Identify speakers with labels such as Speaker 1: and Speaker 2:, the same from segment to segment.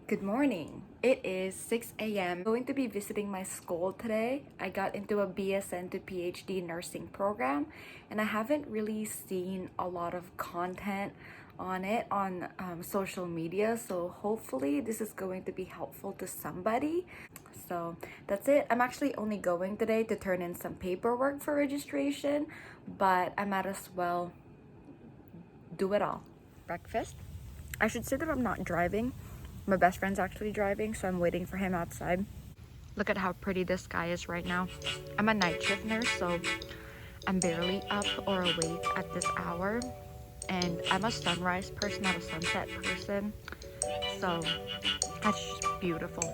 Speaker 1: Good morning. It is 6 a.m. I'm going to be visiting my school today. I got into a BSN to PhD nursing program, and I haven't really seen a lot of content on it on social media, so hopefully this is going to be helpful to somebody. So that's it. I'm actually only going today to turn in some paperwork for registration, but I might as well do it all. Breakfast. I should say that I'm not driving. My best friend's actually driving, so I'm waiting for him outside. Look at how pretty the sky is right now. I'm a night shift nurse, so I'm barely up or awake at this hour. And I'm a sunrise person, not a sunset person. So that's just beautiful.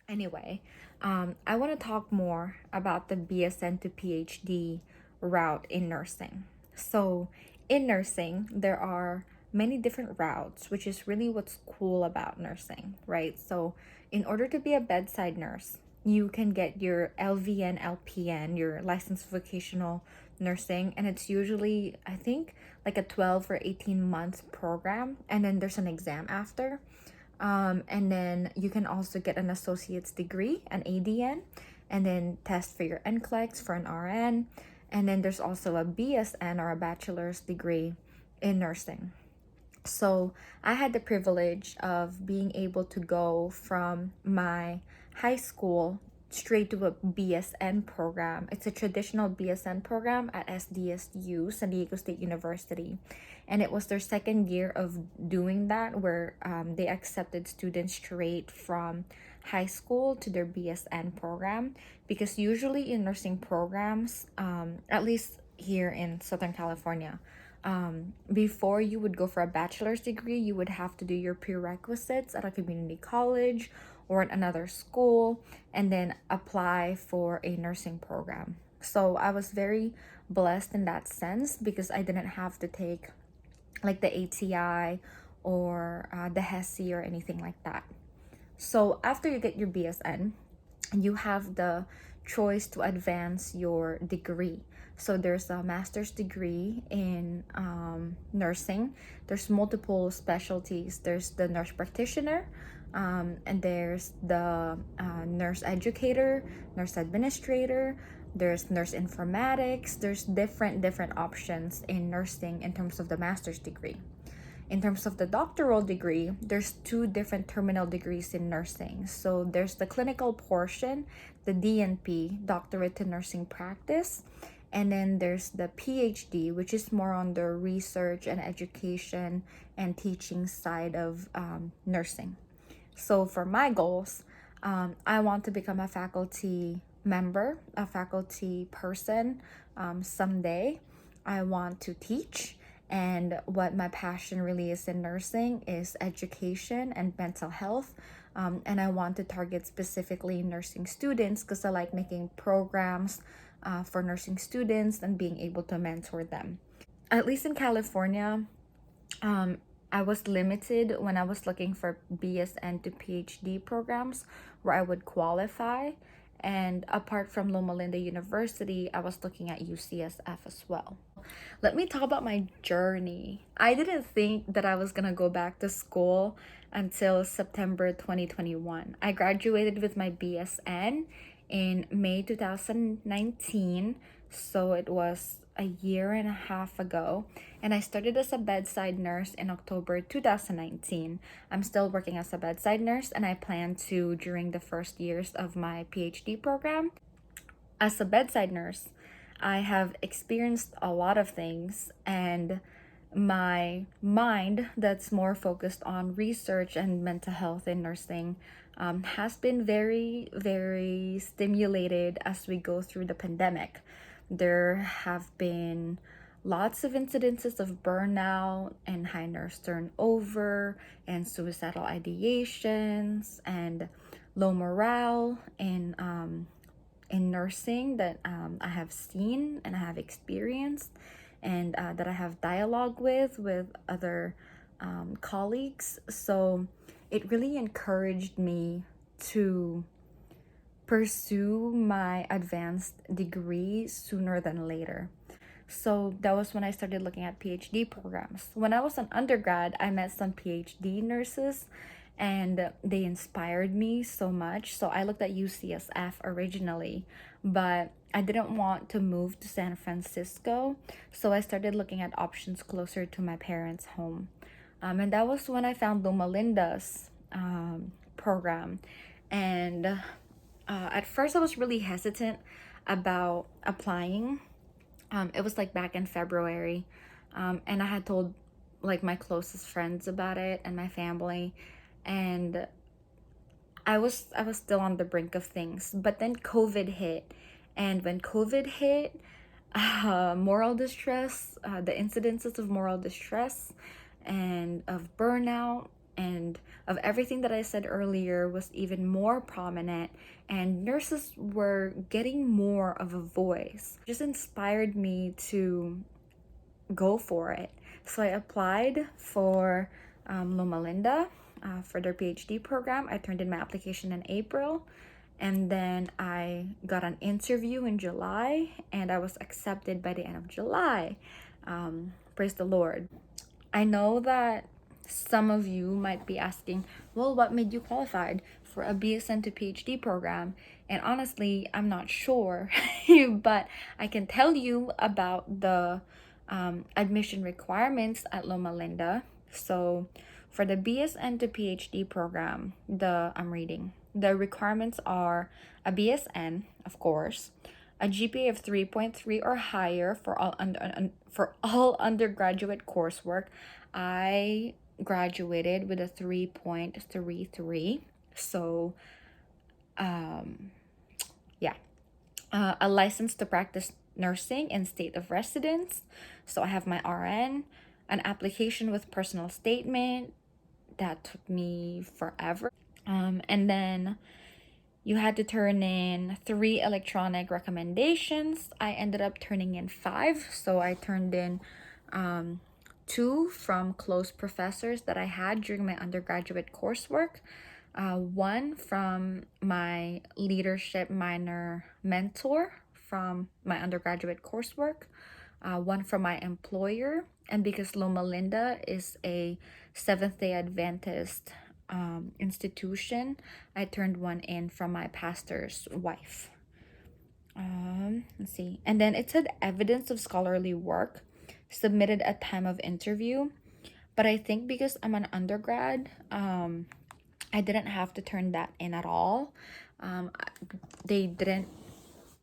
Speaker 1: Anyway, I want to talk more about the BSN to PhD route in nursing. So, in nursing, there are many different routes, which is really what's cool about nursing, right? So, in order to be a bedside nurse, you can get your LVN, LPN, your licensed vocational nursing, and it's usually, I think, like a 12 or 18 month program, and then there's an exam after. And then you can also get an associate's degree, an ADN, and then test for your NCLEX for an RN. And then there's also a BSN or a bachelor's degree in nursing. So I had the privilege of being able to go from my high school straight to a BSN program. It's a traditional BSN program at SDSU, San Diego State University. And it was their second year of doing that, where they accepted students straight from high school to their BSN program. Because usually in nursing programs, at least here in Southern California, before you would go for a bachelor's degree, you would have to do your prerequisites at a community college or at another school and then apply for a nursing program. So I was very blessed in that sense because I didn't have to take like the ATI or the HESI or anything like that. So after you get your BSN, you have the choice to advance your degree. So there's a master's degree in nursing. There's multiple specialties. There's the nurse practitioner, and there's the nurse educator, nurse administrator. There's nurse informatics. There's different options in nursing in terms of the master's degree. In terms of the doctoral degree, there's two different terminal degrees in nursing. So there's the clinical portion, the DNP, Doctorate in Nursing Practice, and then there's the PhD, which is more on the research and education and teaching side of nursing. So for my goals, I want to become a faculty member, a faculty person someday. I want to teach, And what my passion really is in nursing is education and mental health. And I want to target specifically nursing students because I like making programs for nursing students and being able to mentor them. At least in California, um, I was limited when I was looking for BSN to PhD programs where I would qualify. And apart from Loma Linda University, I was looking at UCSF as well. Let me talk about my journey. I didn't think that I was gonna go back to school until September 2021. I graduated with my BSN in May 2019, so it was a year and a half ago, and I started as a bedside nurse in October 2019. I'm still working as a bedside nurse, and I plan to during the first years of my PhD program. As a bedside nurse, I have experienced a lot of things, and my mind, that's more focused on research and mental health in nursing, has been very, very stimulated as we go through the pandemic. There have been lots of incidences of burnout and high nurse turnover and suicidal ideations and low morale in nursing that I have seen and I have experienced, and that I have dialogue with other colleagues. So it really encouraged me to pursue my advanced degree sooner than later. So that was when I started looking at PhD programs. When I was an undergrad, I met some PhD nurses and they inspired me so much. So I looked at UCSF originally, but I didn't want to move to San Francisco. So I started looking at options closer to my parents' home. And that was when I found Loma Linda's program. And at first, I was really hesitant about applying. It was like back in February, and I had told like my closest friends about it and my family, and I was still on the brink of things. But then COVID hit, and when COVID hit, moral distress, the incidences of moral distress, and of burnout, and of everything that I said earlier was even more prominent, and nurses were getting more of a voice. It just inspired me to go for it. So I applied for Loma Linda for their PhD program. I turned in my application in April, and then I got an interview in July, and I was accepted by the end of July. Praise the Lord. I know that some of you might be asking, well, what made you qualified for a BSN to PhD program? And honestly, I'm not sure, but I can tell you about the admission requirements at Loma Linda. So for the BSN to PhD program, the requirements are a BSN, of course, a GPA of 3.3 or higher for all undergraduate coursework. I graduated with a 3.33. So, yeah. A license to practice nursing in state of residence. So I have my RN, an application with personal statement that took me forever. And then you had to turn in 3 electronic recommendations. I ended up turning in 5. So I turned in 2 from close professors that I had during my undergraduate coursework, 1 from my leadership minor mentor from my undergraduate coursework, 1 from my employer, and because Loma Linda is a Seventh-day Adventist institution, I turned 1 in from my pastor's wife. Let's see. And then it said evidence of scholarly work submitted at time of interview. But I think because I'm an undergrad, I didn't have to turn that in at all. They didn't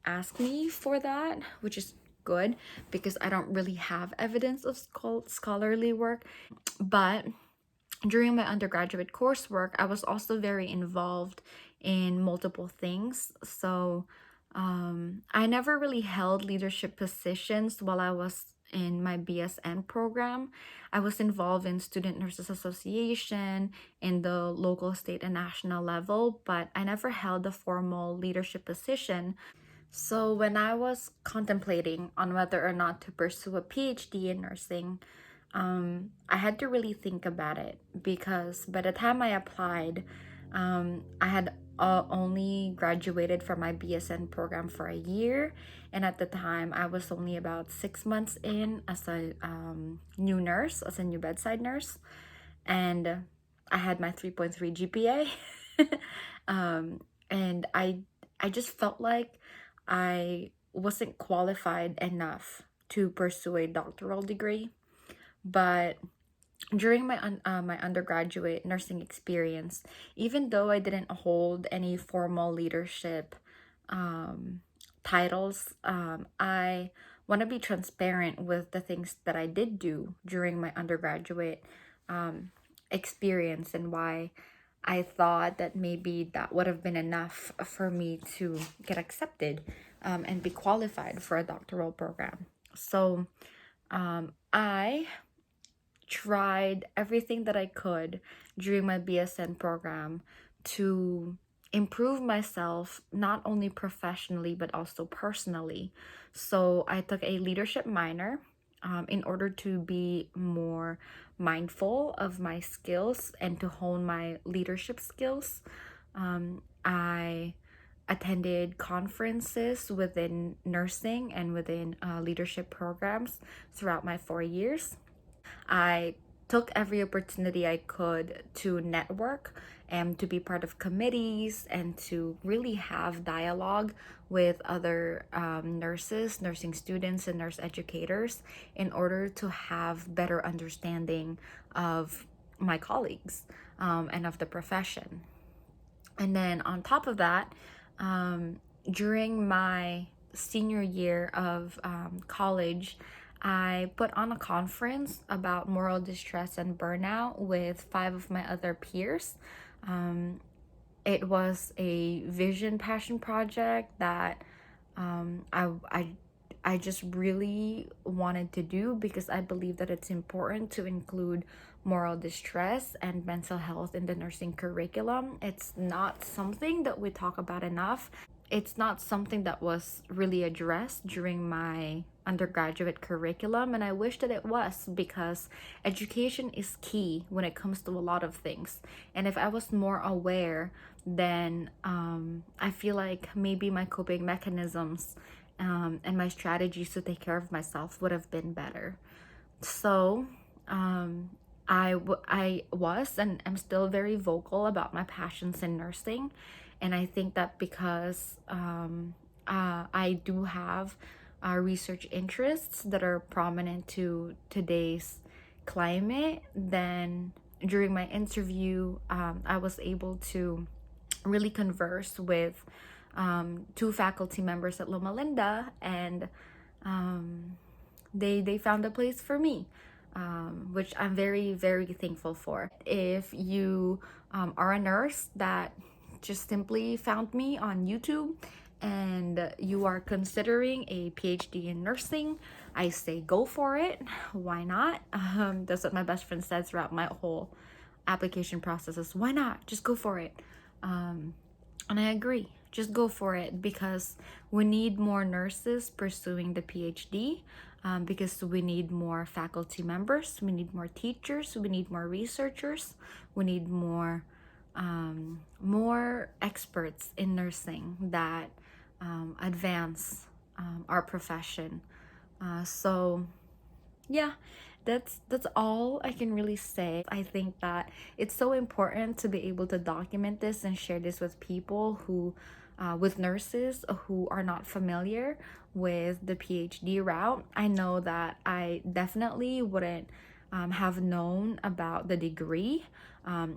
Speaker 1: ask me for that, which is good because I don't really have evidence of scholarly work. But during my undergraduate coursework, I was also very involved in multiple things. So I never really held leadership positions while I was in my BSN program. I was involved in Student Nurses Association in the local, state, and national level, but I never held a formal leadership position. So when I was contemplating on whether or not to pursue a PhD in nursing, I had to really think about it because by the time I applied, I had only graduated from my BSN program for a year, and at the time I was only about 6 months in as a new nurse, as a new bedside nurse, and I had my 3.3 GPA. um, and I just felt like I wasn't qualified enough to pursue a doctoral degree. But during my undergraduate nursing experience, even though I didn't hold any formal leadership um, titles, I want to be transparent with the things that I did do during my undergraduate um, experience and why I thought that maybe that would have been enough for me to get accepted and be qualified for a doctoral program. So I tried everything that I could during my BSN program to improve myself, not only professionally but also personally. So I took a leadership minor in order to be more mindful of my skills and to hone my leadership skills. I attended conferences within nursing and within leadership programs throughout my 4 years. I took every opportunity I could to network and to be part of committees and to really have dialogue with other nurses, nursing students, and nurse educators in order to have better understanding of my colleagues and of the profession. And then on top of that, during my senior year of college, I put on a conference about moral distress and burnout with 5 of my other peers. It was a vision passion project that um, I, I, I just really wanted to do because I believe that it's important to include moral distress and mental health in the nursing curriculum. It's not something that we talk about enough. It's not something that was really addressed during my undergraduate curriculum, and I wish that it was because education is key when it comes to a lot of things. And if I was more aware, then I feel like maybe my coping mechanisms and my strategies to take care of myself would have been better. So, I was and am still very vocal about my passions in nursing. And I think that because I do have research interests that are prominent to today's climate, then during my interview, I was able to really converse with 2 faculty members at Loma Linda, and they found a place for me, which I'm very, very thankful for. If you are a nurse that just simply found me on YouTube and you are considering a PhD in nursing, I say go for it. Why not? That's what my best friend said throughout my whole application process is why not? Just go for it. And I agree. Just go for it because we need more nurses pursuing the PhD, because we need more faculty members, we need more teachers, we need more researchers, we need more experts in nursing that advance our profession. So yeah, that's all I can really say. I think that it's so important to be able to document this and share this with people who with nurses who are not familiar with the PhD route. I know that I definitely wouldn't have known about the degree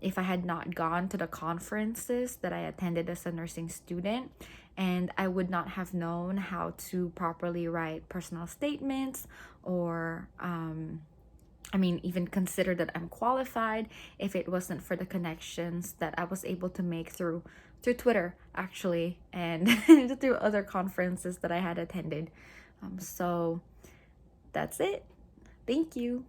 Speaker 1: if I had not gone to the conferences that I attended as a nursing student, and I would not have known how to properly write personal statements or even consider that I'm qualified if it wasn't for the connections that I was able to make through Twitter, actually, and through other conferences that I had attended. So that's it. Thank you.